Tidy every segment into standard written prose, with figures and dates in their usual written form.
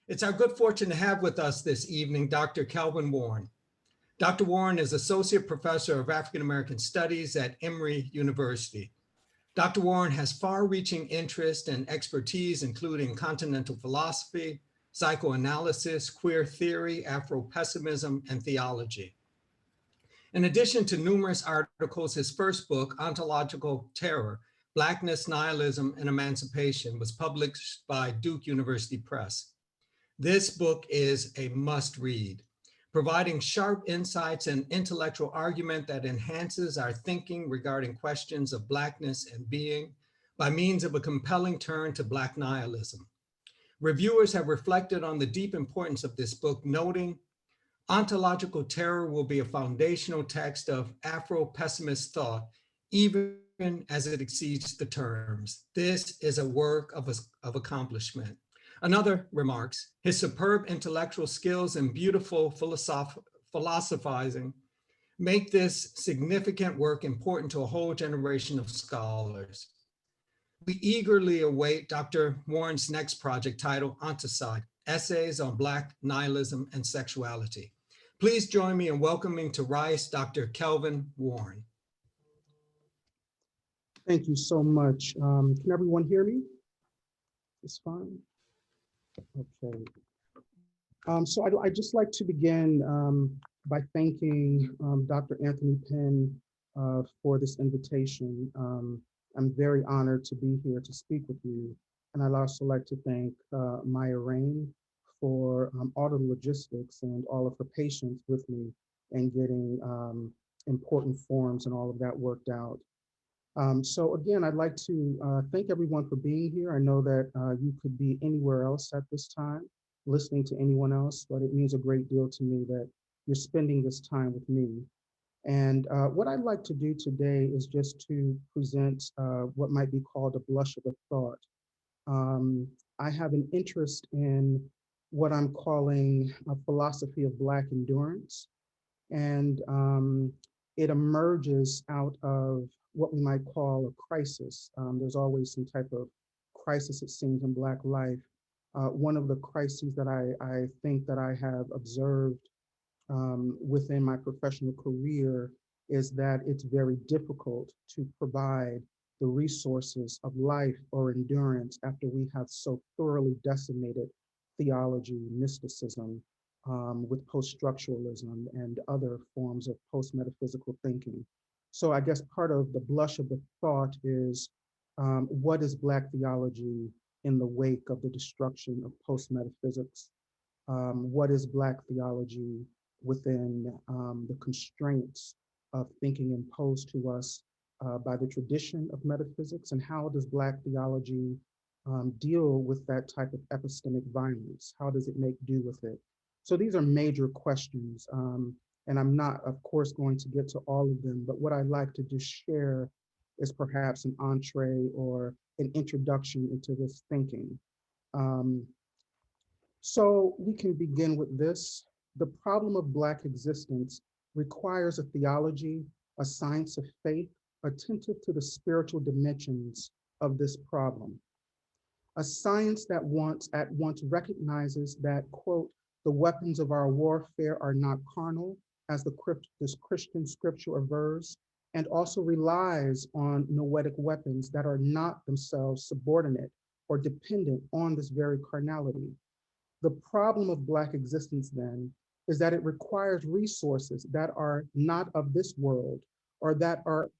It's our good fortune to have with us this evening Dr. Kelvin Warren. Dr. Warren is Associate Professor of African American Studies at Emory University. Dr. Warren has far-reaching interest and expertise, including continental philosophy, psychoanalysis, queer theory, Afro-pessimism, and theology. In addition to numerous articles, his first book, Ontological Terror, Blackness, Nihilism, and Emancipation, was published by Duke University Press. This book is a must-read, providing sharp insights and intellectual argument that enhances our thinking regarding questions of Blackness and being by means of a compelling turn to Black nihilism. Reviewers have reflected on the deep importance of this book, noting, Ontological Terror will be a foundational text of Afro-pessimist thought, even as it exceeds the terms. This is a work of accomplishment. Another remarks, his superb intellectual skills and beautiful philosophizing make this significant work important to a whole generation of scholars. We eagerly await Dr. Warren's next project titled Onticide, Essays on Black Nihilism and Sexuality. Please join me in welcoming to Rice Dr. Kelvin Warren. Thank you so much. Can everyone hear me? It's fine. Okay. So I'd just like to begin by thanking Dr. Anthony Penn for this invitation. I'm very honored to be here to speak with you. And I'd also like to thank Maya Rain for all the logistics and all of her patience with me and getting important forms and all of that worked out. So again, I'd like to thank everyone for being here. I know that you could be anywhere else at this time, listening to anyone else, but it means a great deal to me that you're spending this time with me. And what I'd like to do today is just to present what might be called a blush of a thought. I have an interest in what I'm calling a philosophy of Black endurance. And it emerges out of what we might call a crisis. There's always some type of crisis, it seems, in Black life. One of the crises that I think that I have observed within my professional career is that it's very difficult to provide the resources of life or endurance after we have so thoroughly decimated theology, mysticism, with post-structuralism and other forms of post-metaphysical thinking. So I guess part of the blush of the thought is what is Black theology in the wake of the destruction of post-metaphysics? What is Black theology within the constraints of thinking imposed to us by the tradition of metaphysics? And how does Black theology deal with that type of epistemic violence? How does it make do with it? So these are major questions, and I'm not, of course, going to get to all of them, but what I'd like to just share is perhaps an entree or an introduction into this thinking. So we can begin with this. The problem of Black existence requires a theology, a science of faith, attentive to the spiritual dimensions of this problem. A science that at once recognizes that, quote, the weapons of our warfare are not carnal, as this Christian scripture avers, and also relies on noetic weapons that are not themselves subordinate or dependent on this very carnality. The problem of Black existence then is that it requires resources that are not of this world or that are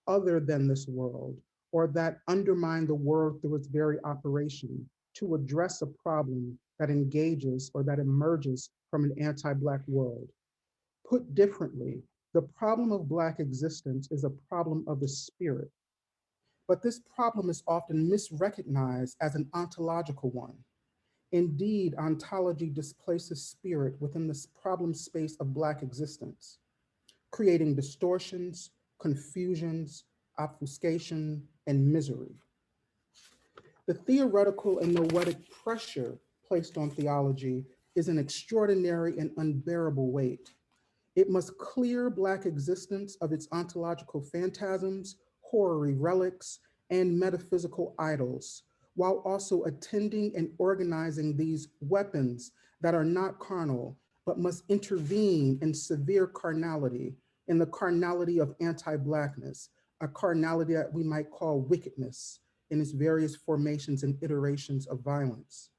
other than this world or that undermine the world through its very operation to address a problem that engages or that emerges from an anti-Black world. Put differently, the problem of Black existence is a problem of the spirit. But this problem is often misrecognized as an ontological one. Indeed, ontology displaces spirit within this problem space of Black existence, creating distortions, confusions, obfuscation, and misery. The theoretical and noetic pressure placed on theology is an extraordinary and unbearable weight. It must clear Black existence of its ontological phantasms, hoary relics, and metaphysical idols, while also attending and organizing these weapons that are not carnal, but must intervene in severe carnality, in the carnality of anti-Blackness, a carnality that we might call wickedness in its various formations and iterations of violence.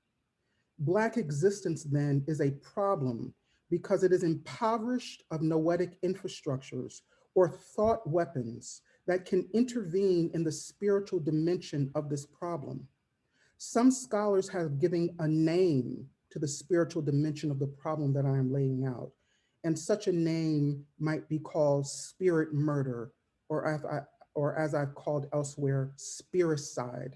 Black existence then is a problem because it is impoverished of noetic infrastructures or thought weapons that can intervene in the spiritual dimension of this problem. Some scholars have given a name to the spiritual dimension of the problem that I am laying out. And such a name might be called spirit murder, or as I've called elsewhere, spiricide.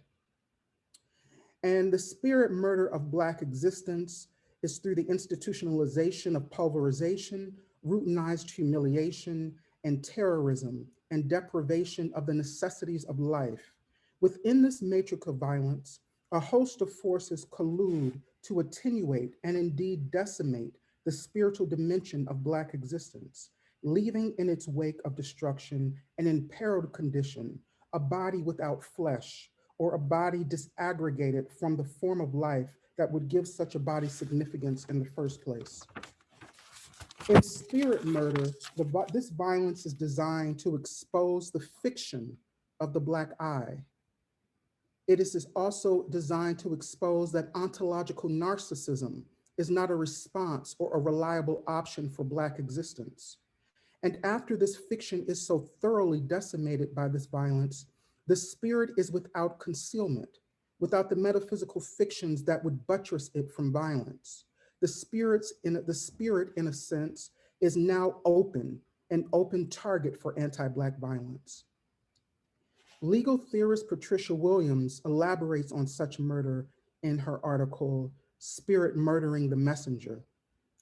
And the spirit murder of Black existence is through the institutionalization of pulverization, routinized humiliation, and terrorism, and deprivation of the necessities of life. Within this matrix of violence, a host of forces collude to attenuate and indeed decimate the spiritual dimension of Black existence, leaving in its wake of destruction an imperiled condition, a body without flesh, or a body disaggregated from the form of life that would give such a body significance in the first place. In spirit murder, this violence is designed to expose the fiction of the Black eye. It is also designed to expose that ontological narcissism is not a response or a reliable option for Black existence. And after this fiction is so thoroughly decimated by this violence, the spirit is without concealment, without the metaphysical fictions that would buttress it from violence. The spirit, in a sense, is now open, an open target for anti-Black violence. Legal theorist Patricia Williams elaborates on such murder in her article, Spirit Murdering the Messenger,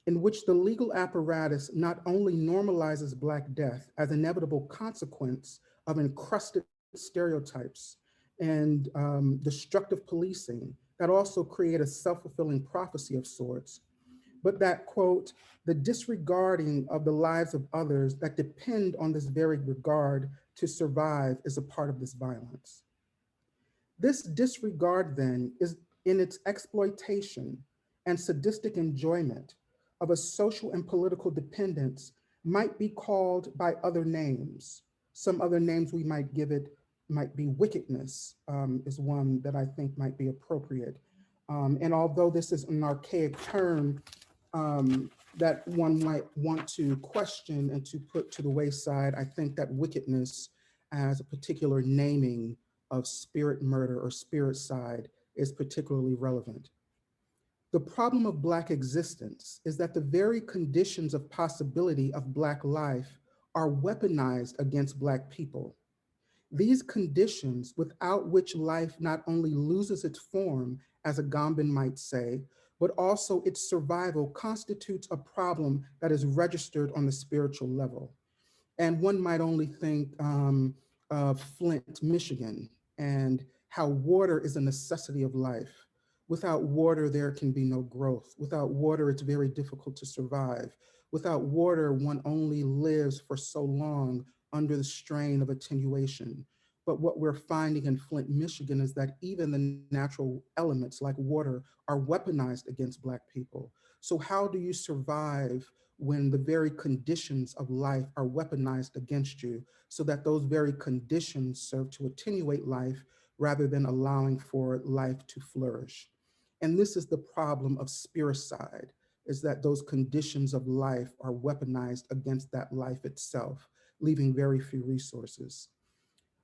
in which the legal apparatus not only normalizes Black death as an inevitable consequence of encrusted stereotypes and destructive policing that also create a self-fulfilling prophecy of sorts, but that, quote, the disregarding of the lives of others that depend on this very regard to survive is a part of this violence. This disregard then is in its exploitation and sadistic enjoyment of a social and political dependence might be called by other names. Some other names we might give it might be wickedness, is one that I think might be appropriate. And although this is an archaic term that one might want to question and to put to the wayside, I think that wickedness as a particular naming of spirit murder or spirit side is particularly relevant. The problem of Black existence is that the very conditions of possibility of Black life are weaponized against Black people. These conditions without which life not only loses its form, as Agamben might say, but also its survival constitutes a problem that is registered on the spiritual level. And one might only think of Flint, Michigan, and how water is a necessity of life. Without water, there can be no growth. Without water, it's very difficult to survive. Without water, one only lives for so long under the strain of attenuation. But what we're finding in Flint, Michigan is that even the natural elements like water are weaponized against Black people. So how do you survive when the very conditions of life are weaponized against you so that those very conditions serve to attenuate life rather than allowing for life to flourish? And this is the problem of spiricide, is that those conditions of life are weaponized against that life itself, leaving very few resources.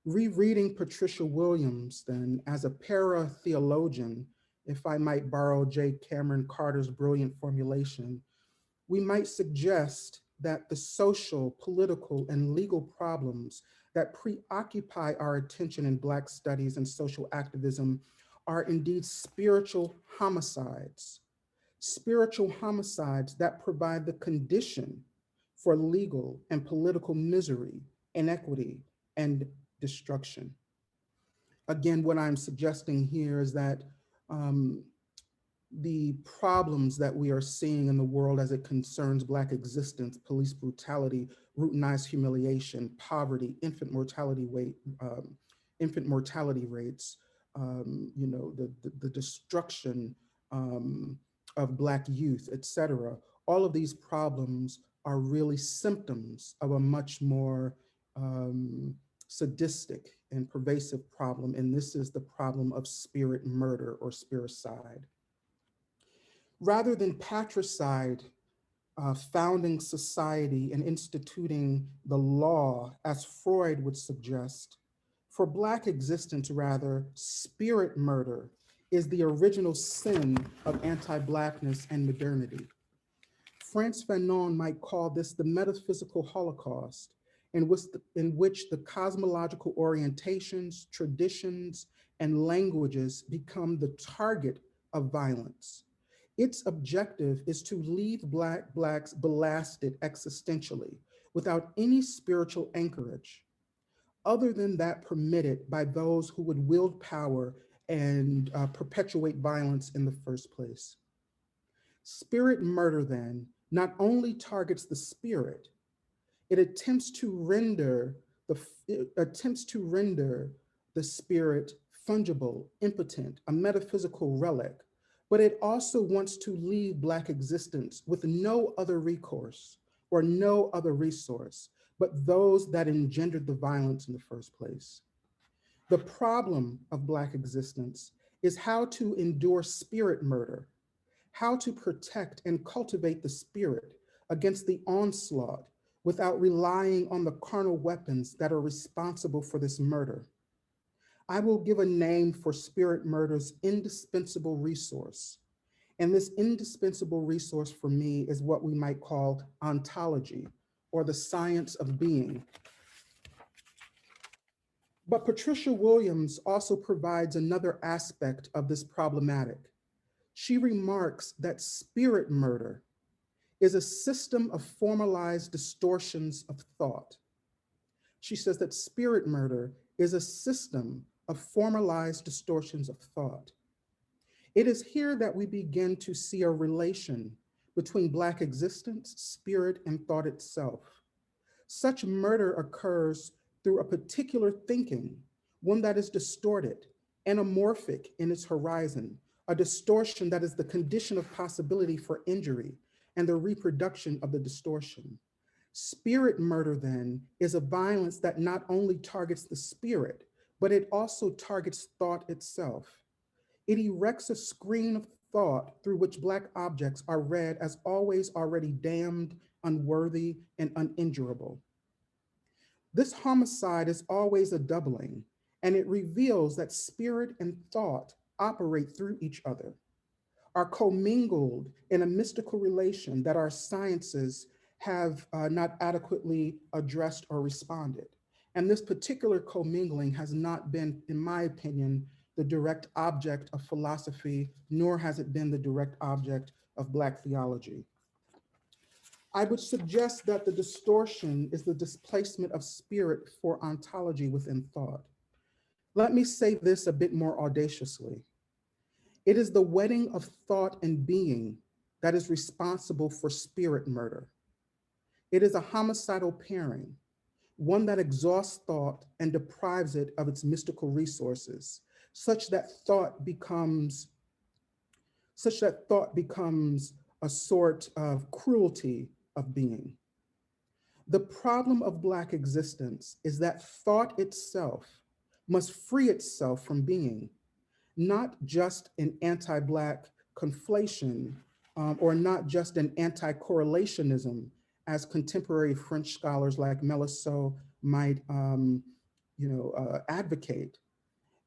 Rereading Patricia Williams then as a para-theologian, if I might borrow J. Cameron Carter's brilliant formulation, we might suggest that the social, political, and legal problems that preoccupy our attention in Black studies and social activism are indeed spiritual homicides that provide the condition for legal and political misery, inequity, and destruction. Again, what I'm suggesting here is that um, the problems that we are seeing in the world as it concerns Black existence, police brutality, routinized humiliation, poverty, infant mortality rates, the destruction um, of Black youth, et cetera. All of these problems are really symptoms of a much more um, sadistic and pervasive problem, and this is the problem of spirit murder or spiricide. Rather than patricide, founding society and instituting the law, as Freud would suggest, for Black existence, rather, spirit murder is the original sin of anti-Blackness and modernity. Frantz Fanon might call this the metaphysical Holocaust, in which the cosmological orientations, traditions, and languages become the target of violence. Its objective is to leave Blacks blasted existentially without any spiritual anchorage, other than that permitted by those who would wield power and perpetuate violence in the first place. Spirit murder, then, not only targets the spirit, it attempts to render it attempts to render the spirit fungible, impotent, a metaphysical relic, but it also wants to leave Black existence with no other recourse or no other resource but those that engendered the violence in the first place. The problem of Black existence is how to endure spirit murder, how to protect and cultivate the spirit against the onslaught without relying on the carnal weapons that are responsible for this murder. I will give a name for spirit murder's indispensable resource. And this indispensable resource for me is what we might call ontology, or the science of being. But Patricia Williams also provides another aspect of this problematic. She remarks that spirit murder is a system of formalized distortions of thought. She says that spirit murder is a system of formalized distortions of thought. It is here that we begin to see a relation between Black existence, spirit, and thought itself. Such murder occurs through a particular thinking, one that is distorted, anamorphic in its horizon, a distortion that is the condition of possibility for injury and the reproduction of the distortion. Spirit murder, then, is a violence that not only targets the spirit, but it also targets thought itself. It erects a screen of thought through which Black objects are read as always already damned, unworthy, and uninjurable. This homicide is always a doubling, and it reveals that spirit and thought operate through each other, are commingled in a mystical relation that our sciences have not adequately addressed or responded. And this particular commingling has not been, in my opinion, the direct object of philosophy, nor has it been the direct object of Black theology. I would suggest that the distortion is the displacement of spirit for ontology within thought. Let me say this a bit more audaciously. It is the wedding of thought and being that is responsible for spirit murder. It is a homicidal pairing, one that exhausts thought and deprives it of its mystical resources, such that thought becomes a sort of cruelty of being. The problem of Black existence is that thought itself must free itself from being, not just an anti-Black conflation or not just an anti-correlationism, as contemporary French scholars like Melisot might advocate,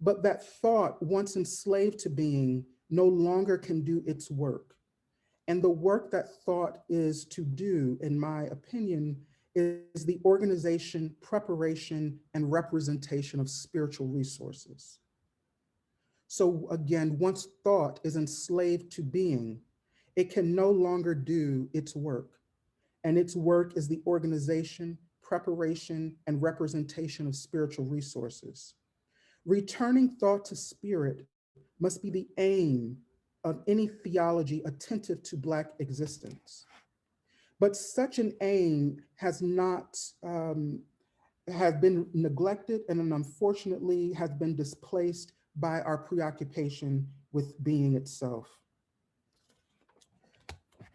but that thought, once enslaved to being, no longer can do its work. And the work that thought is to do, in my opinion, is the organization, preparation, and representation of spiritual resources. So again, once thought is enslaved to being, it can no longer do its work. And its work is the organization, preparation, and representation of spiritual resources. Returning thought to spirit must be the aim of any theology attentive to Black existence. But such an aim has not has been neglected and unfortunately has been displaced by our preoccupation with being itself.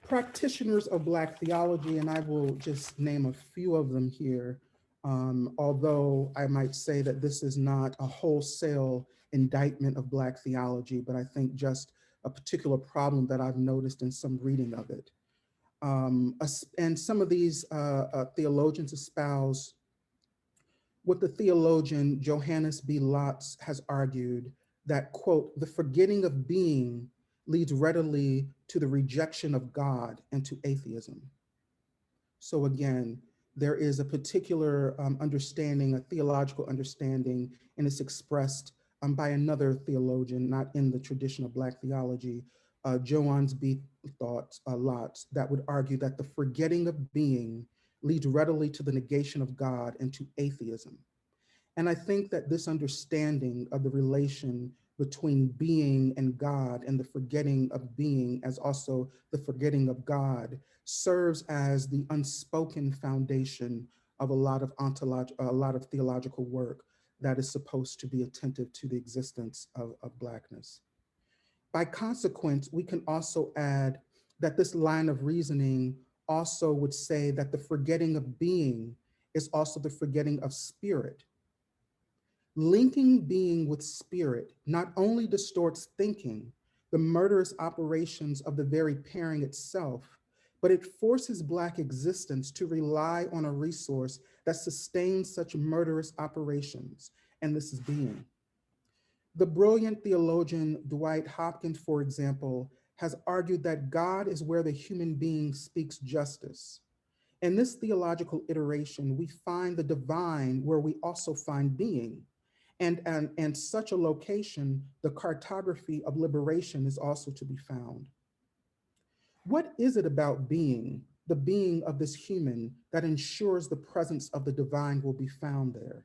Practitioners of Black theology, and I will just name a few of them here, although I might say that this is not a wholesale indictment of Black theology, but I think just a particular problem that I've noticed in some reading of it. And some of these theologians espouse what the theologian Johannes B. Lotz has argued, that, quote, the forgetting of being leads readily to the rejection of God and to atheism. So again, there is a particular understanding, a theological understanding, and it's expressed by another theologian, not in the tradition of Black theology, Johannes B. Lotz, that would argue that the forgetting of being leads readily to the negation of God and to atheism. And I think that this understanding of the relation between being and God, and the forgetting of being as also the forgetting of God, serves as the unspoken foundation of a lot of theological work that is supposed to be attentive to the existence of Blackness. By consequence, we can also add that this line of reasoning also would say that the forgetting of being is also the forgetting of spirit. Linking being with spirit not only distorts thinking, the murderous operations of the very pairing itself, but it forces Black existence to rely on a resource that sustains such murderous operations, and this is being. The brilliant theologian Dwight Hopkins, for example, has argued that God is where the human being speaks justice. In this theological iteration, we find the divine where we also find being. And such a location, the cartography of liberation is also to be found. What is it about being, the being of this human, that ensures the presence of the divine will be found there?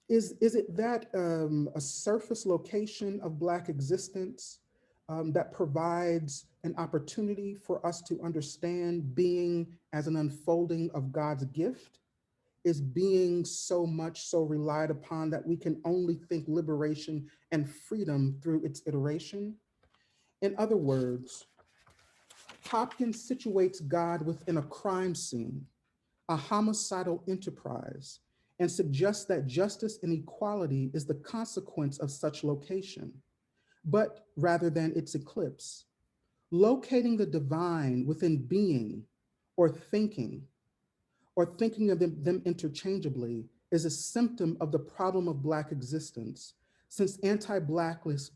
Is it that a surface location of Black existence that provides an opportunity for us to understand being as an unfolding of God's gift? Is being so much so relied upon that we can only think liberation and freedom through its iteration? In other words, Hopkins situates God within a crime scene, a homicidal enterprise, and suggests that justice and equality is the consequence of such location, but rather than its eclipse. Locating the divine within being or thinking of them interchangeably is a symptom of the problem of Black existence, since anti-Blackness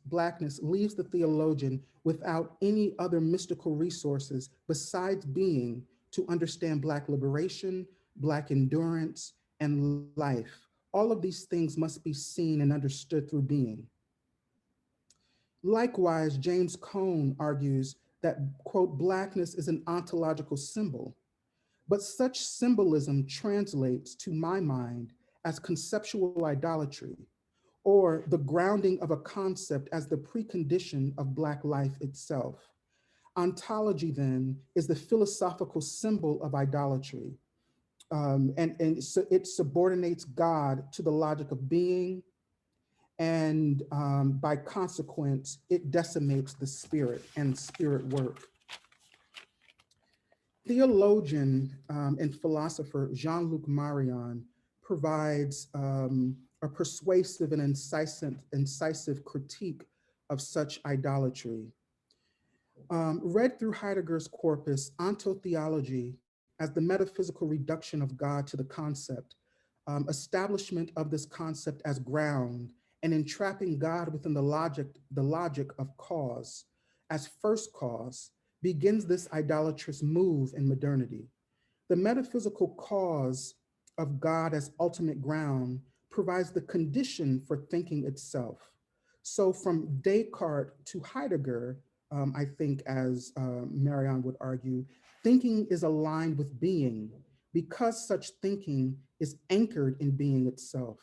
leaves the theologian without any other mystical resources besides being to understand Black liberation, Black endurance, and life. All of these things must be seen and understood through being. Likewise, James Cone argues that, quote, Blackness is an ontological symbol, but such symbolism translates, to my mind, as conceptual idolatry, or the grounding of a concept as the precondition of Black life itself. Ontology, then, is the philosophical symbol of idolatry, and so it subordinates God to the logic of being, and by consequence, it decimates the spirit and spirit work. Theologian and philosopher Jean-Luc Marion provides a persuasive and incisive critique of such idolatry. Read through Heidegger's corpus, Ontotheology, as the metaphysical reduction of God to the concept, establishment of this concept as ground, and entrapping God within the logic of cause as first cause, begins this idolatrous move in modernity. The metaphysical cause of God as ultimate ground provides the condition for thinking itself. So from Descartes to Heidegger, I think as Marion would argue, thinking is aligned with being because such thinking is anchored in being itself.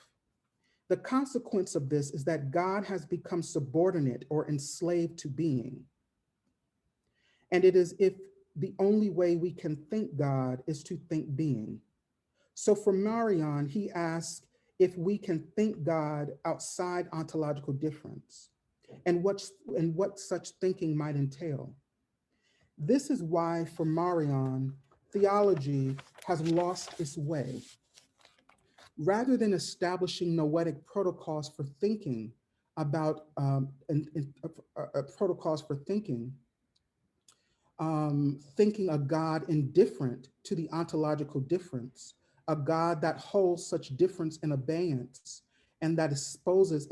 The consequence of this is that God has become subordinate or enslaved to being. And it is if the only way we can think God is to think being. So for Marion, he asks, if we can think God outside ontological difference and what such thinking might entail. This is why, for Marion, theology has lost its way. Rather than establishing noetic protocols for thinking about protocols for thinking a God indifferent to the ontological difference, a God that holds such difference in abeyance, and that exposes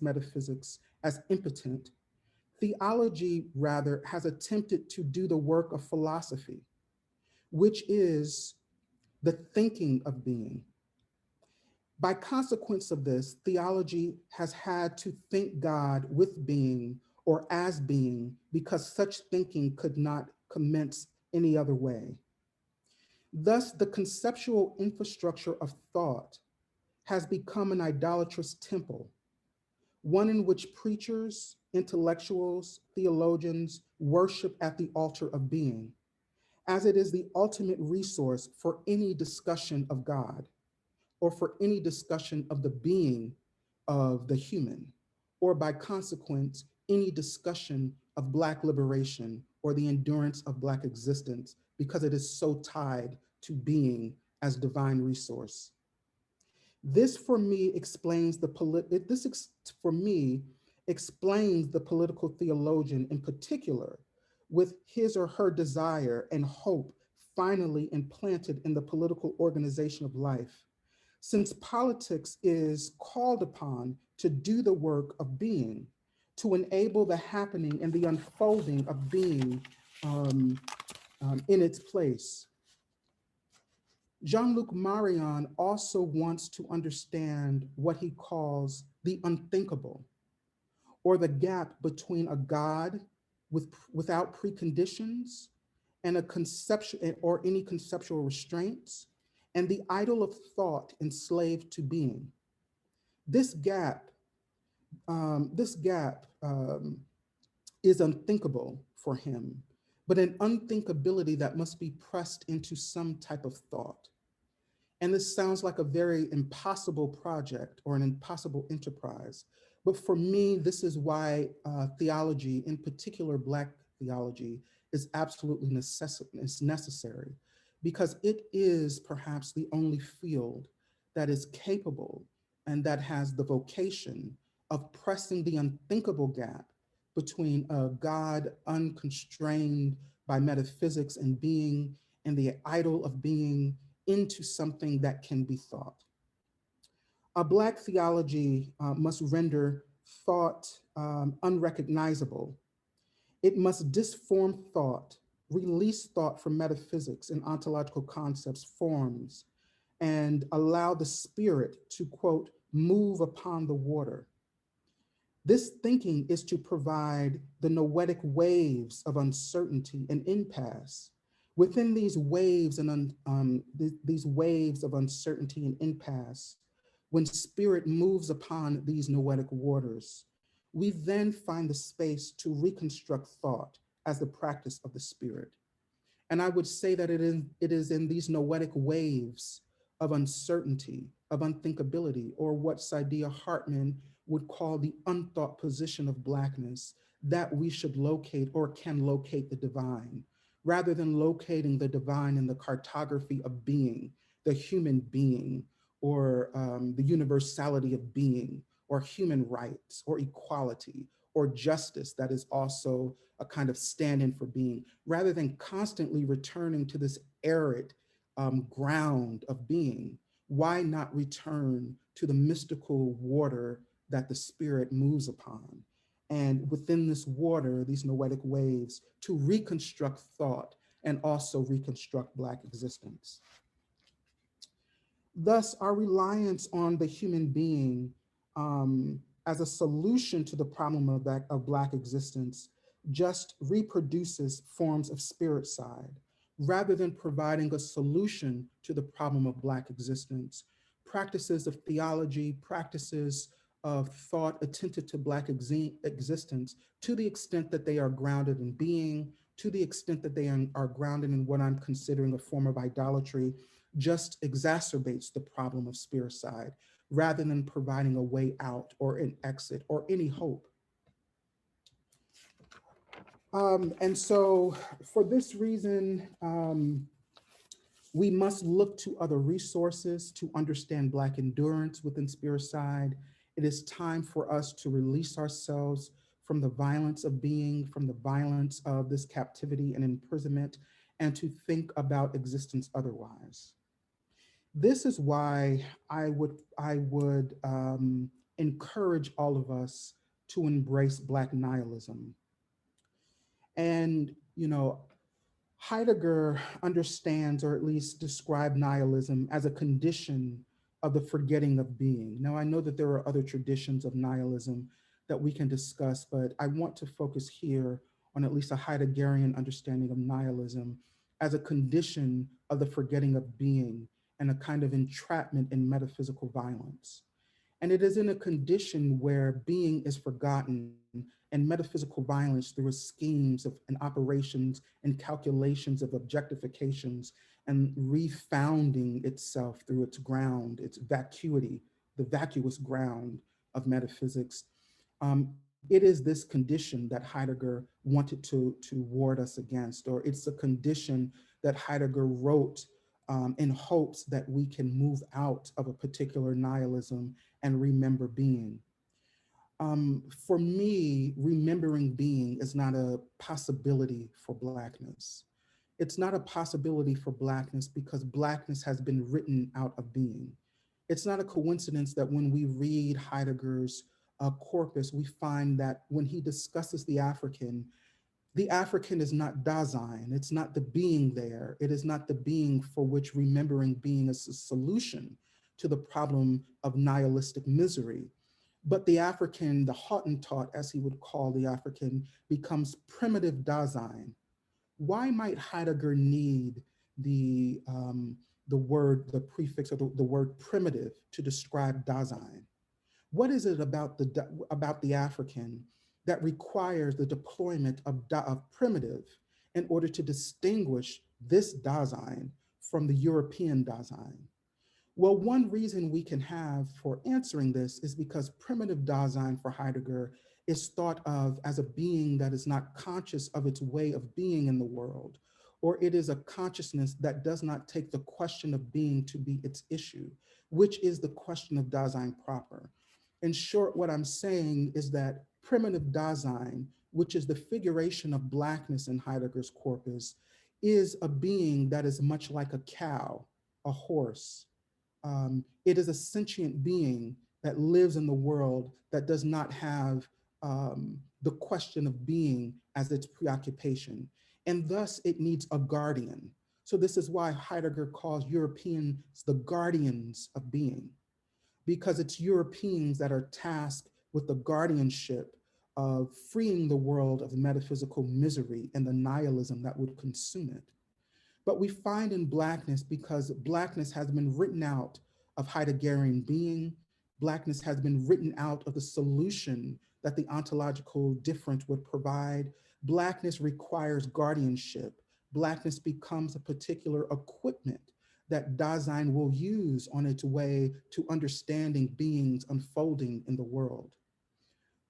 metaphysics as impotent. Theology, rather, has attempted to do the work of philosophy, which is the thinking of being. By consequence of this, theology has had to think God with being or as being because such thinking could not commence any other way. Thus, the conceptual infrastructure of thought has become an idolatrous temple, one in which preachers, intellectuals, theologians worship at the altar of being, as it is the ultimate resource for any discussion of God, or for any discussion of the being of the human, or by consequence, any discussion of Black liberation or the endurance of Black existence, because it is so tied to being as divine resource. This for me explains for me explains the political theologian in particular with his or her desire and hope finally implanted in the political organization of life, since politics is called upon to do the work of being, to enable the happening and the unfolding of being in its place. Jean-Luc Marion also wants to understand what he calls the unthinkable, or the gap between a God without preconditions and a conception or any conceptual restraints, and the idol of thought enslaved to being. This gap, this gap is unthinkable for him, but an unthinkability that must be pressed into some type of thought. And this sounds like a very impossible project or an impossible enterprise. But for me, this is why theology, in particular Black theology, is absolutely necessary, because it is perhaps the only field that is capable and that has the vocation of pressing the unthinkable gap between a God unconstrained by metaphysics and being and the idol of being into something that can be thought. A Black theology must render thought unrecognizable. It must disform thought, release thought from metaphysics and ontological concepts, forms, and allow the spirit to, quote, move upon the water. This thinking is to provide the noetic waves of uncertainty and impasse. Within these waves these waves of uncertainty and impasse, when spirit moves upon these noetic waters, we then find the space to reconstruct thought as the practice of the spirit. And I would say that it is in these noetic waves of uncertainty, of unthinkability, or what Saidiya Hartman would call the unthought position of Blackness, that we should locate or can locate the divine, rather than locating the divine in the cartography of being, the human being, or the universality of being, or human rights, or equality, or justice that is also a kind of stand-in for being, rather than constantly returning to this arid ground of being. Why not return to the mystical water that the spirit moves upon? And within this water, these noetic waves, to reconstruct thought and also reconstruct Black existence. Thus, our reliance on the human being as a solution to the problem of Black existence just reproduces forms of spirit side, rather than providing a solution to the problem of Black existence. Practices of theology, practices of thought attentive to Black existence, to the extent that they are grounded in being, to the extent that they are grounded in what I'm considering a form of idolatry, just exacerbates the problem of spiricide rather than providing a way out or an exit or any hope. And so, for this reason, we must look to other resources to understand Black endurance within spiricide. It is time for us to release ourselves from the violence of being, from the violence of this captivity and imprisonment, and to think about existence otherwise. This is why I would encourage all of us to embrace Black nihilism. And Heidegger understands, or at least described, nihilism as a condition of the forgetting of being. Now, I know that there are other traditions of nihilism that we can discuss, but I want to focus here on at least a Heideggerian understanding of nihilism as a condition of the forgetting of being and a kind of entrapment in metaphysical violence. And it is in a condition where being is forgotten and metaphysical violence through its schemes of and operations and calculations of objectifications and refounding itself through its ground, its vacuity, the vacuous ground of metaphysics. It is this condition that Heidegger wanted to ward us against, or it's a condition that Heidegger wrote in hopes that we can move out of a particular nihilism and remember being. For me, remembering being is not a possibility for Blackness. It's not a possibility for Blackness because Blackness has been written out of being. It's not a coincidence that when we read Heidegger's corpus, we find that when he discusses the African is not Dasein. It's not the being there. It is not the being for which remembering being is a solution to the problem of nihilistic misery. But the African, the Hottentot, as he would call the African, becomes primitive Dasein. Why might Heidegger need the word, the prefix, or the word primitive to describe Dasein? What is it about the African that requires the deployment of primitive in order to distinguish this Dasein from the European Dasein? Well, one reason we can have for answering this is because primitive Dasein for Heidegger is thought of as a being that is not conscious of its way of being in the world, or it is a consciousness that does not take the question of being to be its issue, which is the question of Dasein proper. In short, what I'm saying is that primitive Dasein, which is the figuration of Blackness in Heidegger's corpus, is a being that is much like a cow, a horse. It is a sentient being that lives in the world that does not have the question of being as its preoccupation. And thus it needs a guardian. So this is why Heidegger calls Europeans the guardians of being, because it's Europeans that are tasked with the guardianship of freeing the world of metaphysical misery and the nihilism that would consume it. But we find in Blackness, because Blackness has been written out of Heideggerian being, Blackness has been written out of the solution that the ontological difference would provide. Blackness requires guardianship. Blackness becomes a particular equipment that Dasein will use on its way to understanding beings unfolding in the world.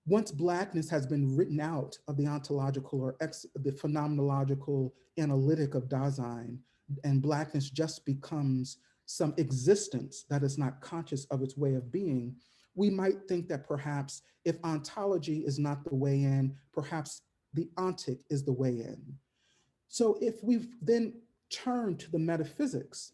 Once Blackness has been written out of the ontological or the phenomenological analytic of Dasein, and Blackness just becomes some existence that is not conscious of its way of being, we might think that perhaps if ontology is not the way in, perhaps the ontic is the way in. So if we then turn to the metaphysics,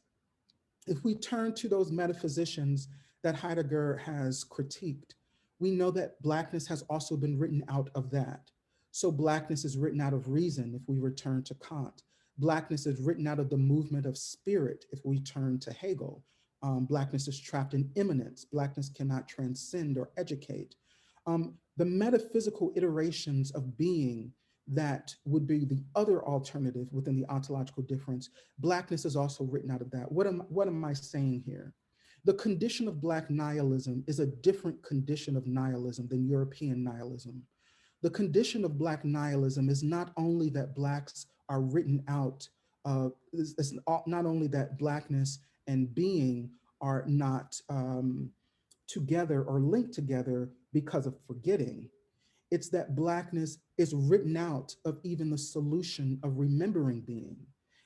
if we turn to those metaphysicians that Heidegger has critiqued, we know that Blackness has also been written out of that. So Blackness is written out of reason if we return to Kant. Blackness is written out of the movement of spirit if we turn to Hegel. Blackness is trapped in immanence. Blackness cannot transcend or educate. The metaphysical iterations of being that would be the other alternative within the ontological difference. Blackness is also written out of that. What am I saying here? The condition of Black nihilism is a different condition of nihilism than European nihilism. The condition of Black nihilism is not only that Blacks are written out, it's not only that Blackness and being are not together or linked together because of forgetting. It's that Blackness is written out of even the solution of remembering being.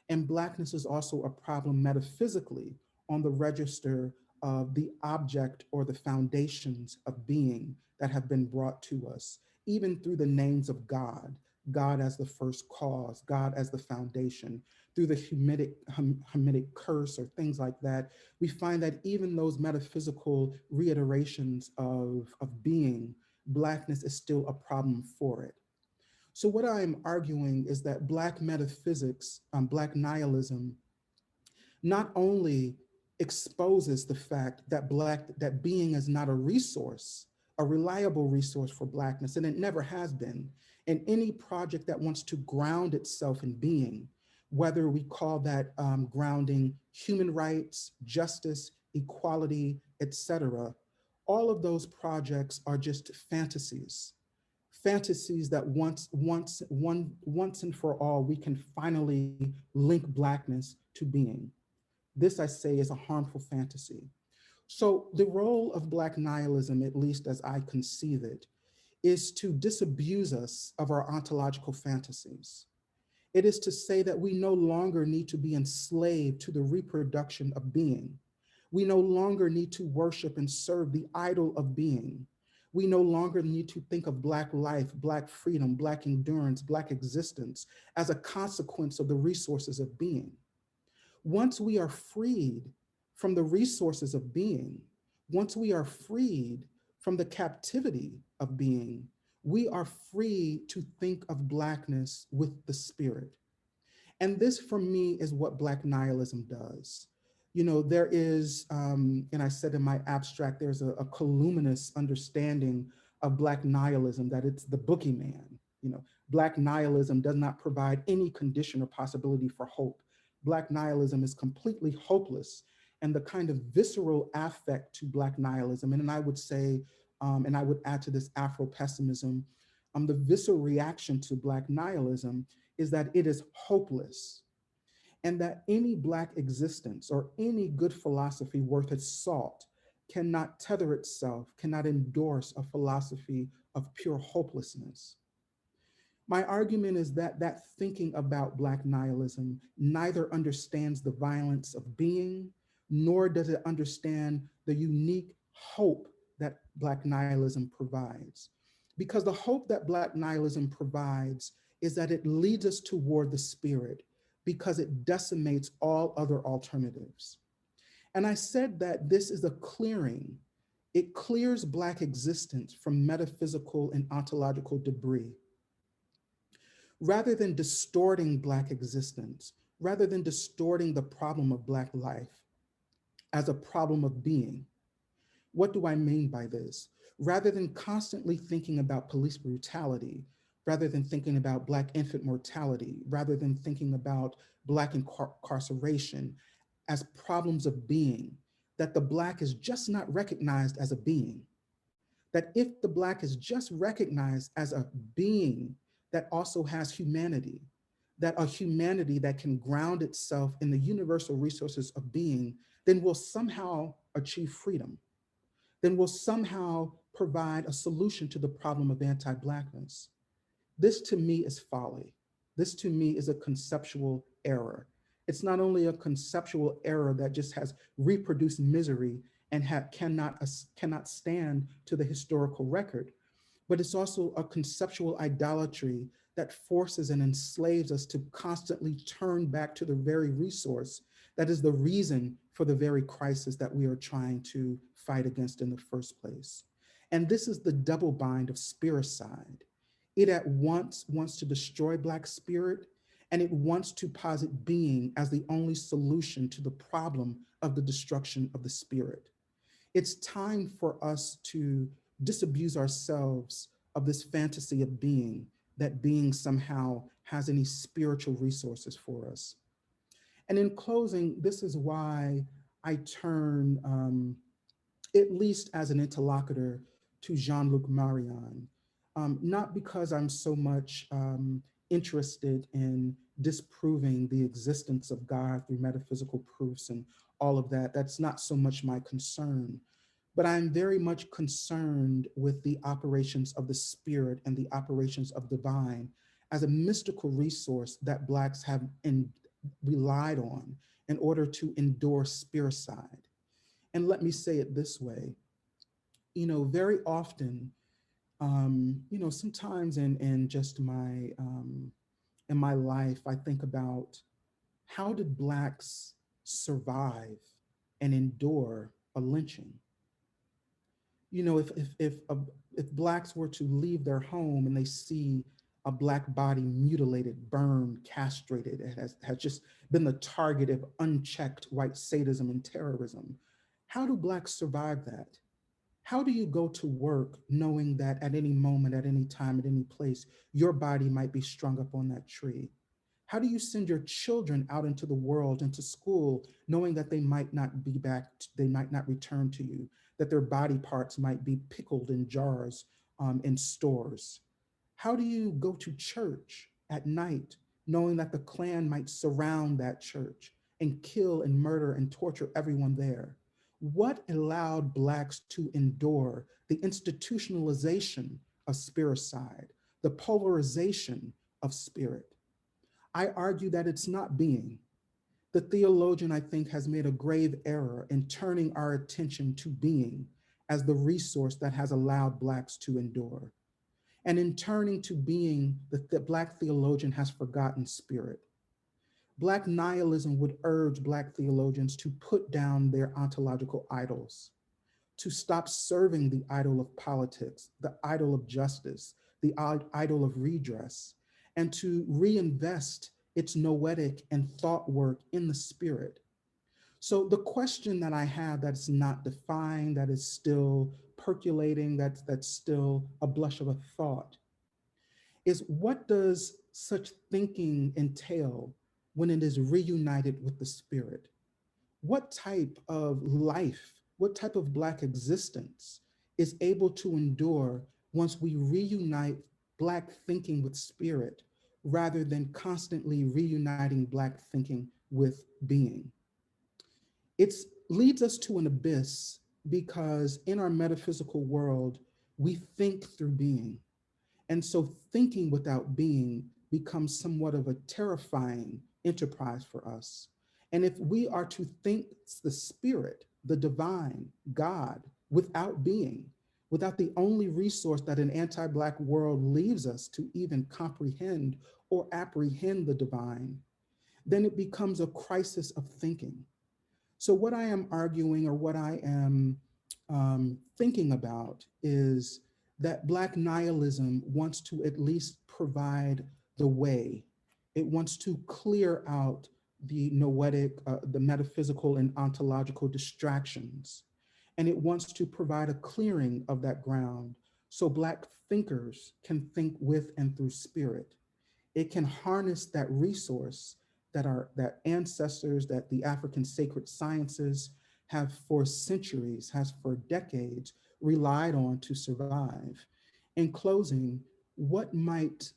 And Blackness is also a problem metaphysically on the register of the object or the foundations of being that have been brought to us, even through the names of God, God as the first cause, God as the foundation, through the Hamitic curse or things like that. We find that even those metaphysical reiterations of being, Blackness is still a problem for it. So what I am arguing is that Black metaphysics, Black nihilism, not only exposes the fact that that being is not a resource, a reliable resource for Blackness, and it never has been. And any project that wants to ground itself in being, whether we call that grounding human rights, justice, equality, etc., all of those projects are just fantasies. Fantasies that once and for all, we can finally link Blackness to being. This, I say, is a harmful fantasy. So the role of Black nihilism, at least as I conceive it, is to disabuse us of our ontological fantasies. It is to say that we no longer need to be enslaved to the reproduction of being. We no longer need to worship and serve the idol of being. We no longer need to think of Black life, Black freedom, Black endurance, Black existence as a consequence of the resources of being. Once we are freed from the resources of being, once we are freed from the captivity of being, we are free to think of Blackness with the spirit. And this, for me, is what Black nihilism does. You know, there is, and I said in my abstract, there's a colluminous understanding of Black nihilism, that it's the boogeyman. You know, Black nihilism does not provide any condition or possibility for hope. Black nihilism is completely hopeless. And the kind of visceral affect to Black nihilism, and I would say, and I would add to this Afro pessimism, the visceral reaction to Black nihilism is that it is hopeless, and that any Black existence or any good philosophy worth its salt cannot tether itself, cannot endorse a philosophy of pure hopelessness. My argument is that that thinking about Black nihilism neither understands the violence of being, nor does it understand the unique hope that Black nihilism provides. Because the hope that Black nihilism provides is that it leads us toward the spirit, because it decimates all other alternatives. And I said that this is a clearing. It clears Black existence from metaphysical and ontological debris. Rather than distorting Black existence, rather than distorting the problem of Black life as a problem of being. What do I mean by this? Rather than constantly thinking about police brutality, rather than thinking about Black infant mortality, rather than thinking about Black incarceration as problems of being, that the Black is just not recognized as a being. That if the Black is just recognized as a being that also has humanity, that a humanity that can ground itself in the universal resources of being, then we'll somehow achieve freedom. Then we'll somehow provide a solution to the problem of anti-Blackness. This to me is folly. This to me is a conceptual error. It's not only a conceptual error that just has reproduced misery and cannot stand to the historical record, but it's also a conceptual idolatry that forces and enslaves us to constantly turn back to the very resource that is the reason for the very crisis that we are trying to fight against in the first place. And this is the double bind of spiricide. It at once wants to destroy Black spirit, and it wants to posit being as the only solution to the problem of the destruction of the spirit. It's time for us to disabuse ourselves of this fantasy of being, that being somehow has any spiritual resources for us. And in closing, this is why I turn, at least as an interlocutor, to Jean-Luc Marion, not because I'm so much interested in disproving the existence of God through metaphysical proofs and all of that. That's not so much my concern, but I'm very much concerned with the operations of the spirit and the operations of divine as a mystical resource that Blacks have relied on in order to endure spiricide. And let me say it this way, very often, sometimes in just in my life, I think about how did Blacks survive and endure a lynching? If Blacks were to leave their home and they see a Black body mutilated, burned, castrated, it has just been the target of unchecked white sadism and terrorism, how do Blacks survive that? How do you go to work knowing that at any moment, at any time, at any place, your body might be strung up on that tree? How do you send your children out into the world, into school, knowing that they might not be back, they might not return to you, that their body parts might be pickled in jars in stores? How do you go to church at night, knowing that the Klan might surround that church and kill and murder and torture everyone there? What allowed Blacks to endure the institutionalization of spiricide, the polarization of spirit? I argue that it's not being. The theologian, I think, has made a grave error in turning our attention to being as the resource that has allowed Blacks to endure. And in turning to being, the Black theologian has forgotten spirit. Black nihilism would urge Black theologians to put down their ontological idols, to stop serving the idol of politics, the idol of justice, the idol of redress, and to reinvest its noetic and thought work in the spirit. So the question that I have that's not defined, that is still percolating, that's still a blush of a thought, is what does such thinking entail when it is reunited with the spirit? What type of life, what type of Black existence is able to endure once we reunite Black thinking with spirit rather than constantly reuniting Black thinking with being? It leads us to an abyss because in our metaphysical world, we think through being. And so thinking without being becomes somewhat of a terrifying enterprise for us. And if we are to think the spirit, the divine, God, without being, without the only resource that an anti-Black world leaves us to even comprehend or apprehend the divine, then it becomes a crisis of thinking. So what I am arguing, or what I am thinking about, is that Black nihilism wants to at least provide the way. It wants to clear out the noetic, the metaphysical and ontological distractions. And it wants to provide a clearing of that ground so Black thinkers can think with and through spirit. It can harness that resource that ancestors, that the African sacred sciences have for centuries, has for decades relied on to survive. In closing, what might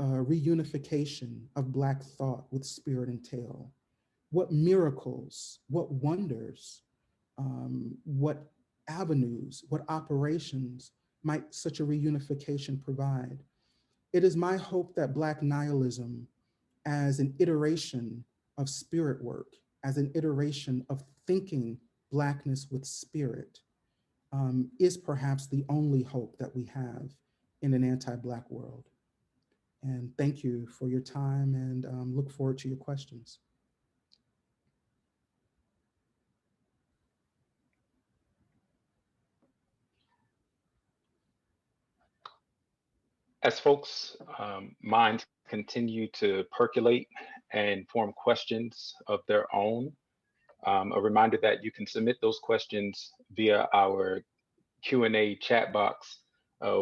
reunification of Black thought with spirit entail? What miracles, what wonders, what avenues, what operations might such a reunification provide? It is my hope that Black nihilism, as an iteration of spirit work, as an iteration of thinking Blackness with spirit, is perhaps the only hope that we have in an anti-Black world. And thank you for your time, and look forward to your questions. As folks' minds continue to percolate and form questions of their own, a reminder that you can submit those questions via our Q&A chat box,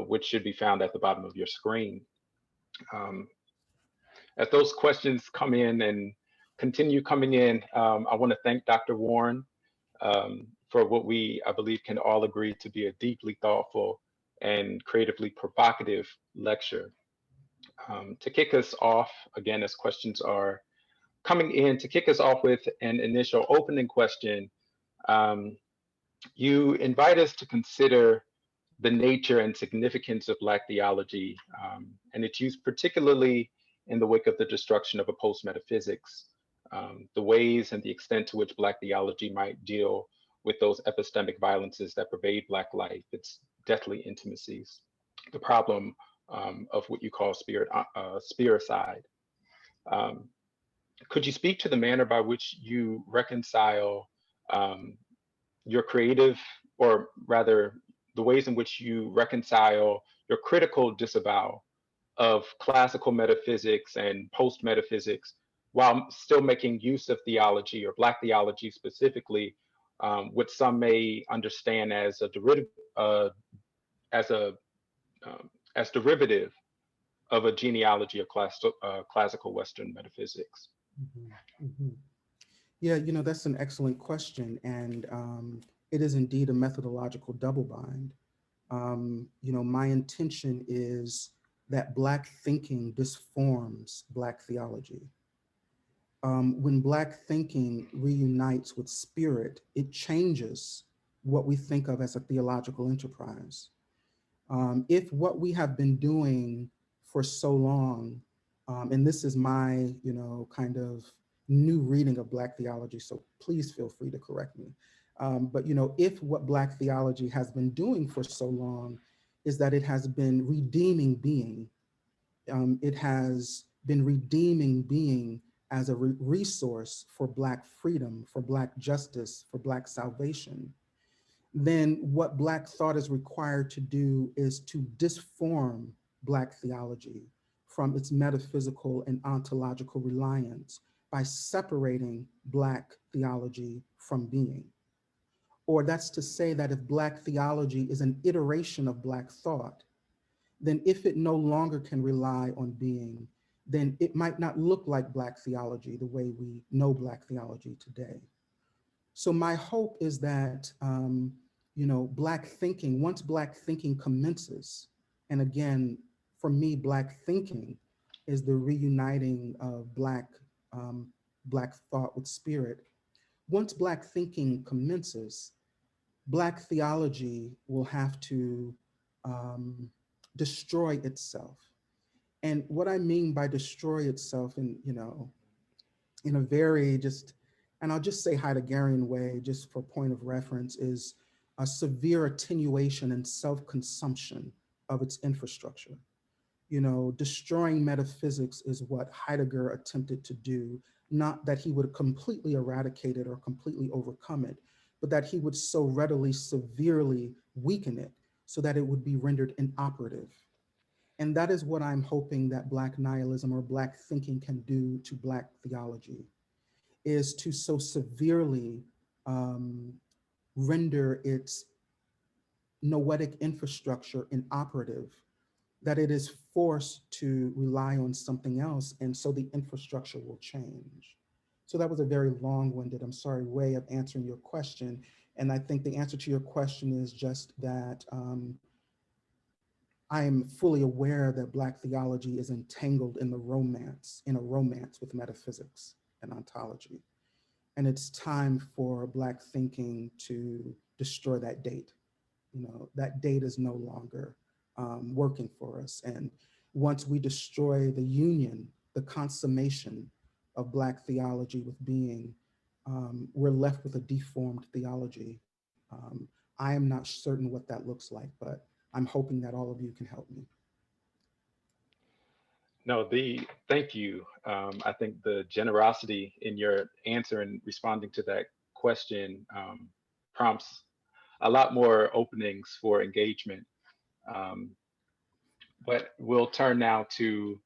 which should be found at the bottom of your screen. As those questions come in and continue coming in, I want to thank Dr. Warren for what I believe, can all agree to be a deeply thoughtful and creatively provocative lecture. To kick us off, again, as questions are coming in to kick us off with an initial opening question, um, you invite us to consider the nature and significance of Black theology and its use, particularly in the wake of the destruction of a post-metaphysics, the ways and the extent to which Black theology might deal with those epistemic violences that pervade Black life, its deathly intimacies, the problem of what you call spiricide. Um, could you speak to the manner by which you reconcile um, your creative, or rather, the ways in which you reconcile your critical disavowal of classical metaphysics and post metaphysics while still making use of theology, or Black theology specifically, what some may understand as a derivative, as a as derivative of a genealogy of classical Western metaphysics? Mhm, mhm. Yeah, that's an excellent question. And it is indeed a methodological double bind. My intention is that Black thinking disforms Black theology. When Black thinking reunites with spirit, it changes what we think of as a theological enterprise. If what we have been doing for so long, and this is my, kind of new reading of Black theology, so please feel free to correct me. But if what Black theology has been doing for so long is that it has been redeeming being, it has been redeeming being as a resource for Black freedom, for Black justice, for Black salvation, then what Black thought is required to do is to disform Black theology from its metaphysical and ontological reliance by separating Black theology from being. Or that's to say that if Black theology is an iteration of Black thought, then if it no longer can rely on being, then it might not look like Black theology the way we know Black theology today. So my hope is that, Black thinking, once Black thinking commences, and again, for me, Black thinking is the reuniting of um, Black thought with spirit. Once Black thinking commences, Black theology will have to um, destroy itself. And what I mean by destroy itself, in a very just, and I'll just say Heideggerian way, just for point of reference, is a severe attenuation and self-consumption of its infrastructure. Destroying metaphysics is what Heidegger attempted to do, not that he would completely eradicate it or completely overcome it, but that he would so readily, severely weaken it so that it would be rendered inoperative. And that is what I'm hoping that Black nihilism or Black thinking can do to Black theology, is to so severely um, render its noetic infrastructure inoperative that it is forced to rely on something else, and so the infrastructure will change. So that was a very long-winded, I'm sorry, way of answering your question. And I think the answer to your question is just that I am fully aware that Black theology is entangled in a romance with metaphysics and ontology. And it's time for Black thinking to destroy that date. That date is no longer working for us. And once we destroy the union, the consummation of Black theology with being, we're left with a deformed theology. I am not certain what that looks like, but I'm hoping that all of you can help me. No, thank you. I think the generosity in your answer and responding to that question prompts a lot more openings for engagement. Um, but we'll turn now to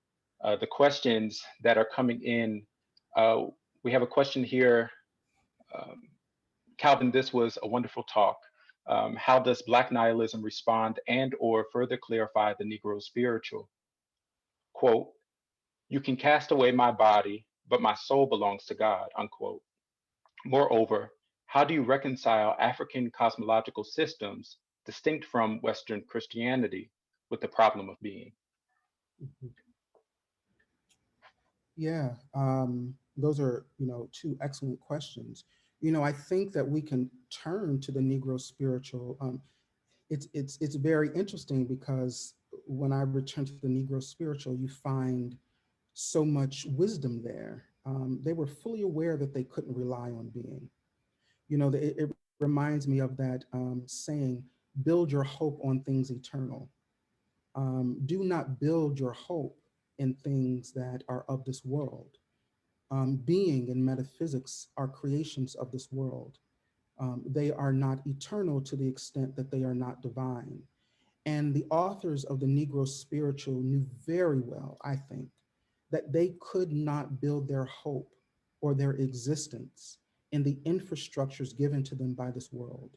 the questions that are coming in. Uh, we have a question here. Um, Calvin, this was a wonderful talk. How does Black nihilism respond and or further clarify the Negro spiritual? Quote, "You can cast away my body, but my soul belongs to God," unquote. Moreover, how do you reconcile African cosmological systems distinct from Western Christianity with the problem of being? Mhm. Yeah. Those are, two excellent questions. I think that we can turn to the Negro spiritual. It's very interesting because when I return to the Negro spiritual, you find so much wisdom there. They were fully aware that they couldn't rely on being. It reminds me of that saying, build your hope on things eternal. Do not build your hope in things that are of this world. Being and metaphysics are creations of this world. They are not eternal to the extent that they are not divine. And the authors of the Negro spiritual knew very well, I think, that they could not build their hope or their existence in the infrastructures given to them by this world.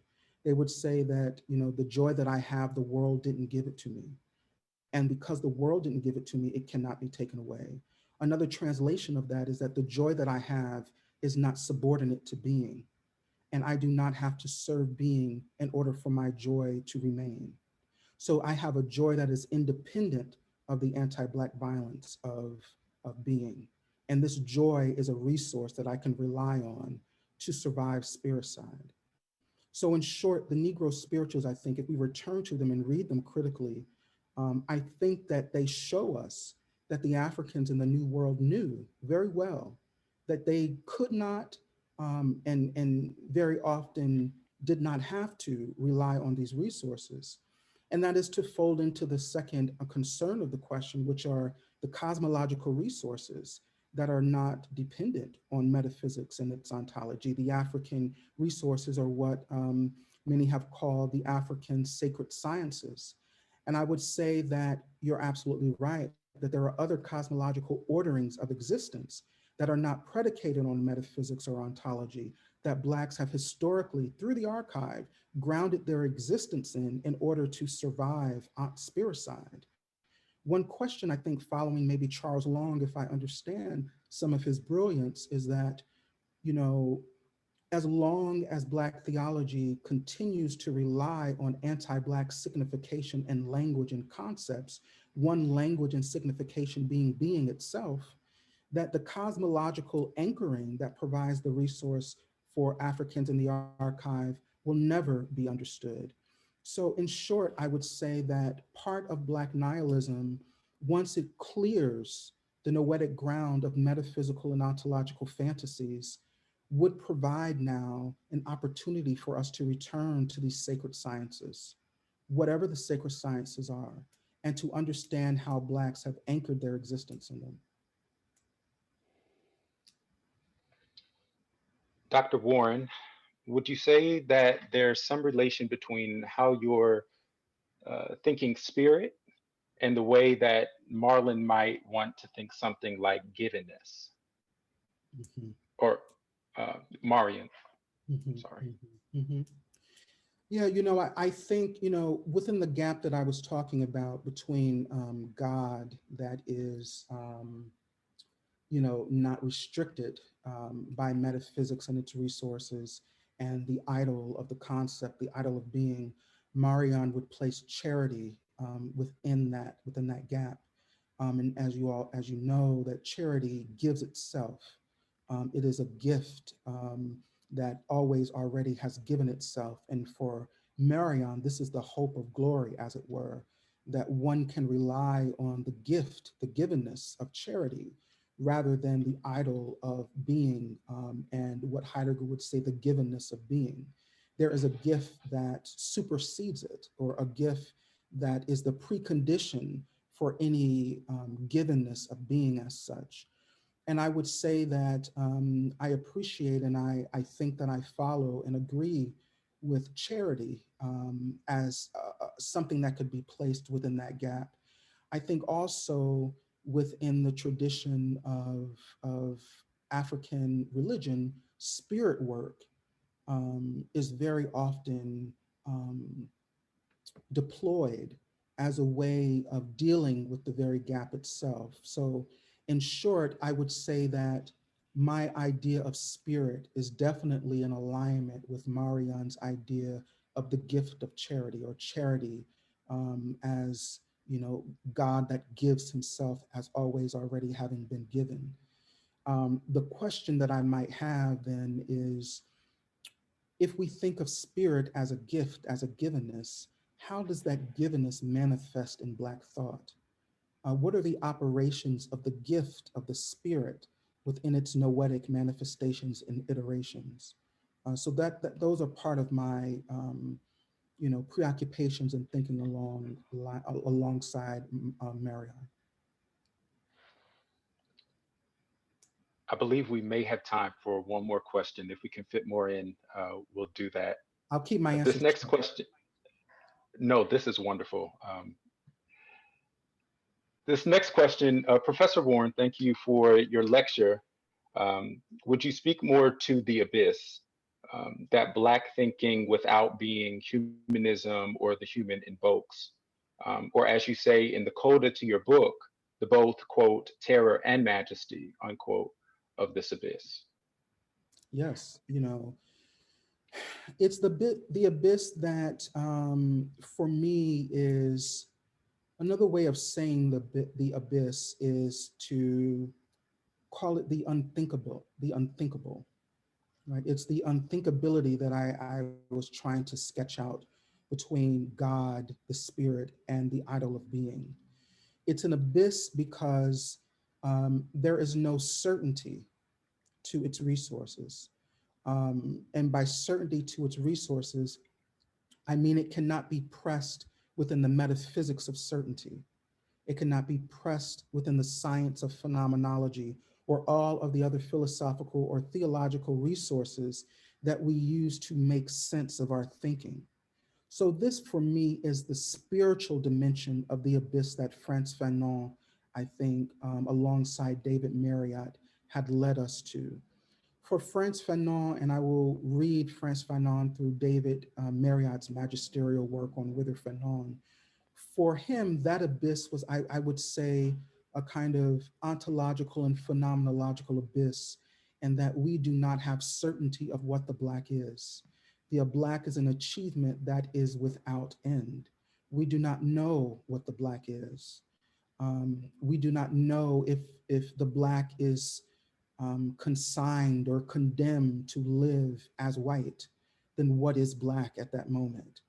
They would say that, the joy that I have, the world didn't give it to me. And because the world didn't give it to me, it cannot be taken away. Another translation of that is that the joy that I have is not subordinate to being. And I do not have to serve being in order for my joy to remain. So I have a joy that is independent of the anti-Black violence of being. And this joy is a resource that I can rely on to survive spiricide. So in short, the Negro spirituals, I think, if we return to them and read them critically, I think that they show us that the Africans in the New World knew very well that they could not and very often did not have to rely on these resources. And that is to fold into the second concern of the question, which are the cosmological resources that are not dependent on metaphysics and its ontology. The African resources are what many have called the African sacred sciences. And I would say that you're absolutely right, that there are other cosmological orderings of existence that are not predicated on metaphysics or ontology, that Blacks have historically, through the archive, grounded their existence in order to survive spiricide. One question I think following maybe Charles Long, if I understand some of his brilliance, is that, you know, as long as Black theology continues to rely on anti-Black signification and language and concepts, one language and signification being itself, that the cosmological anchoring that provides the resource for Africans in the archive will never be understood. So in short, I would say that part of Black nihilism, once it clears the noetic ground of metaphysical and ontological fantasies, would provide now an opportunity for us to return to these sacred sciences, whatever the sacred sciences are, and to understand how Blacks have anchored their existence in them. Dr. Warren, would you say that there's some relation between how your thinking spirit and the way that Marlon might want to think something like givenness Mhm, or Marian, mhm, sorry. mhm, mhm. Yeah, I think, within the gap that I was talking about between God that is, not restricted by metaphysics and its resources, and the idol of the concept, the idol of being, Marion would place charity within that gap. And as you know, that charity gives itself. It is a gift that always already has given itself. And for Marion, this is the hope of glory, as it were, that one can rely on the gift, the givenness of charity, rather than the idol of being, and what Heidegger would say, the givenness of being. There is a gift that supersedes it, or a gift that is the precondition for any givenness of being as such. And I would say that I appreciate and I think that I follow and agree with charity as something that could be placed within that gap. I think also within the tradition of African religion, spirit work is very often um, deployed as a way of dealing with the very gap itself. So, in short, I would say that my idea of spirit is definitely in alignment with Marianne's idea of the gift of charity, or charity as God that gives himself as always already having been given. The question that I might have then is, if we think of spirit as a gift, as a givenness, how does that givenness manifest in Black thought? What are the operations of the gift of the spirit within its noetic manifestations and iterations? So those are part of my preoccupations and thinking alongside Marion. I believe we may have time for one more question. If we can fit more in, we'll do that. I'll keep my This answers next short. question, no, this is wonderful. This next question, Professor Warren, thank you for your lecture. Would you speak more to the abyss that Black thinking without being humanism or the human invokes? Or as you say in the coda to your book, the both, quote, terror and majesty, unquote, of this abyss? Yes, it's the abyss that for me is another way of saying the abyss is to call it the unthinkable, right? It's the unthinkability that I was trying to sketch out between God, the spirit, and the idol of being. It's an abyss because there is no certainty to its resources. And by certainty to its resources, I mean it cannot be pressed within the metaphysics of certainty. It cannot be pressed within the science of phenomenology or all of the other philosophical or theological resources that we use to make sense of our thinking. So this for me is the spiritual dimension of the abyss that Frantz Fanon, I think, alongside David Marriott, had led us to. For Frantz Fanon, and I will read Frantz Fanon through David Marriott's magisterial work on Whither Fanon. For him, that abyss was, I would say, a kind of ontological and phenomenological abyss, and that we do not have certainty of what the Black is. The Black is an achievement that is without end. We do not know what the Black is. We do not know if the Black is consigned or condemned to live as white, then what is Black at that moment?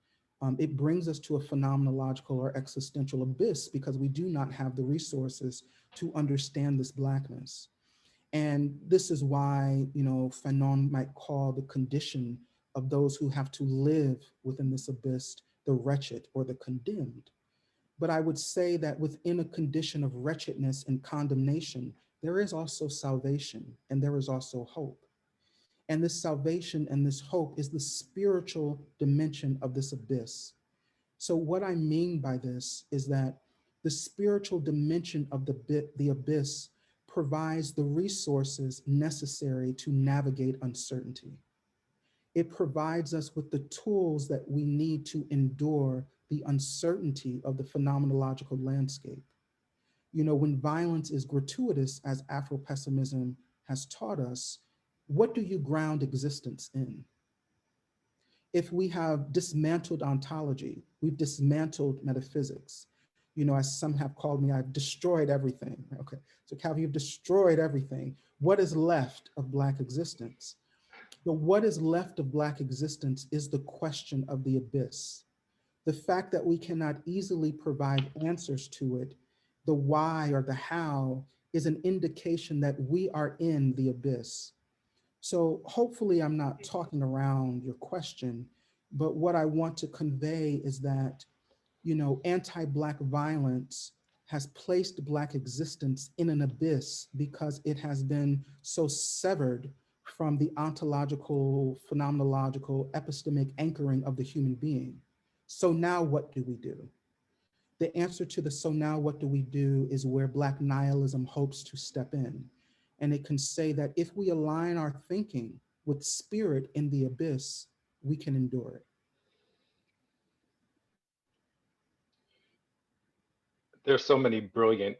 It brings us to a phenomenological or existential abyss because we do not have the resources to understand this Blackness. And this is why, Fanon might call the condition of those who have to live within this abyss the wretched or the condemned. But I would say that within a condition of wretchedness and condemnation, there is also salvation and there is also hope. And this salvation and this hope is the spiritual dimension of this abyss. So what I mean by this is that the spiritual dimension of the abyss provides the resources necessary to navigate uncertainty. It provides us with the tools that we need to endure the uncertainty of the phenomenological landscape. When violence is gratuitous, as Afro-pessimism has taught us, what do you ground existence in? If we have dismantled ontology, we've dismantled metaphysics. As some have called me, I've destroyed everything. Okay, so Calvin, you've destroyed everything. What is left of Black existence? The what is left of Black existence is the question of the abyss. The fact that we cannot easily provide answers to it, the why or the how, is an indication that we are in the abyss. So hopefully I'm not talking around your question, but what I want to convey is that, anti-Black violence has placed Black existence in an abyss because it has been so severed from the ontological, phenomenological, epistemic anchoring of the human being. So now what do we do? The answer to the so now what do we do is where Black nihilism hopes to step in. And it can say that if we align our thinking with spirit in the abyss, we can endure it. There's so many brilliant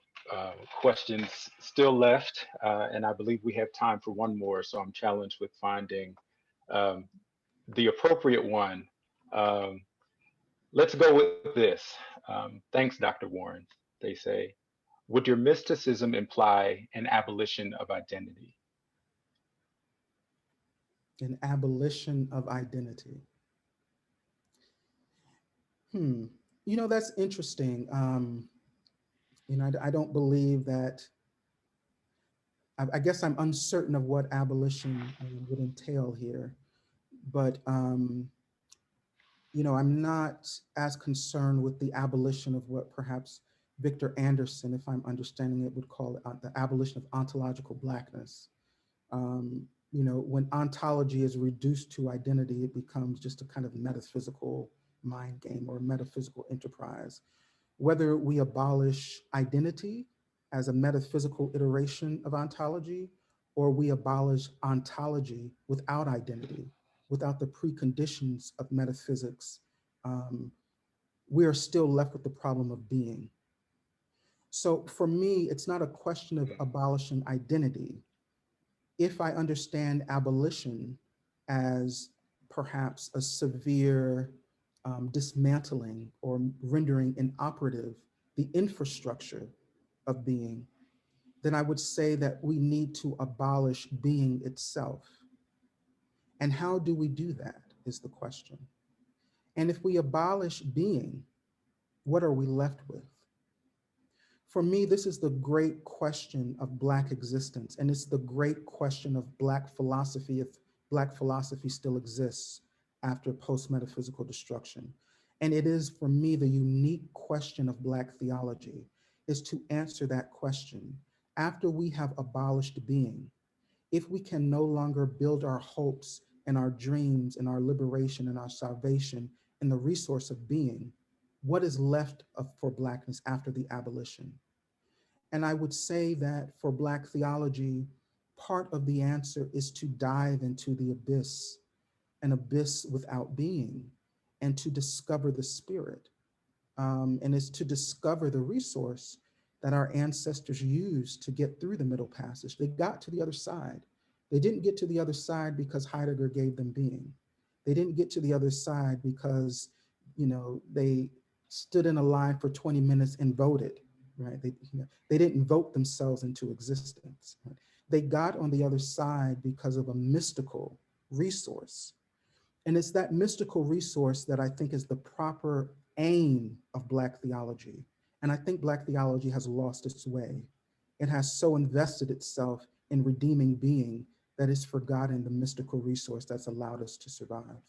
questions still left, and I believe we have time for one more. So I'm challenged with finding um, the appropriate one. Um, let's go with this. Thanks, Dr. Warren, they say. Would your mysticism imply an abolition of identity? An abolition of identity. You know, that's interesting. You know, I don't believe that, I guess I'm uncertain of what abolition would entail here, but, you know, I'm not as concerned with the abolition of what perhaps Victor Anderson, if I'm understanding it, would call it the abolition of ontological Blackness. You know, when ontology is reduced to identity, it becomes just a kind of metaphysical mind game or metaphysical enterprise. Whether we abolish identity as a metaphysical iteration of ontology, or we abolish ontology without identity, without the preconditions of metaphysics, we are still left with the problem of being. So for me, it's not a question of abolishing identity. If I understand abolition as perhaps a severe dismantling or rendering inoperative the infrastructure of being, then I would say that we need to abolish being itself. And how do we do that is the question. And if we abolish being, what are we left with? For me, this is the great question of Black existence, and it's the great question of Black philosophy, if Black philosophy still exists after post-metaphysical destruction. And it is, for me, the unique question of Black theology, is to answer that question. After we have abolished being, if we can no longer build our hopes and our dreams and our liberation and our salvation in the resource of being, what is left for Blackness after the abolition? And I would say that for Black theology, part of the answer is to dive into the abyss, an abyss without being, and to discover the spirit. And it's to discover the resource that our ancestors used to get through the Middle Passage. They got to the other side. They didn't get to the other side because Heidegger gave them being. They didn't get to the other side because, you know, they stood in a line for 20 minutes and voted, right? They didn't vote themselves into existence. Right? They got on the other side because of a mystical resource. And it's that mystical resource that I think is the proper aim of Black theology. And I think Black theology has lost its way. It has so invested itself in redeeming being that it's forgotten the mystical resource that's allowed us to survive.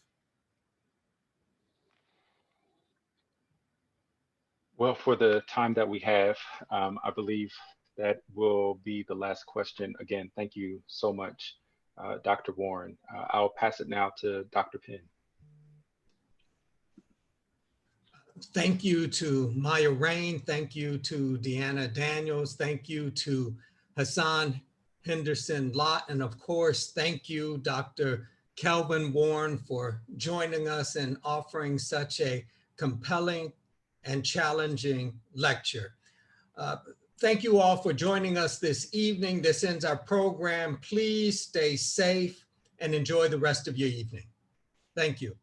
Well, for the time that we have, I believe that will be the last question. Again, thank you so much, Dr. Warren. I'll pass it now to Dr. Penn. Thank you to Maya Rain. Thank you to Deanna Daniels. Thank you to Hassan Henderson Lott. And of course, thank you, Dr. Kelvin Warren, for joining us and offering such a compelling and challenging lecture. Thank you all for joining us this evening. This ends our program. Please stay safe and enjoy the rest of your evening. Thank you.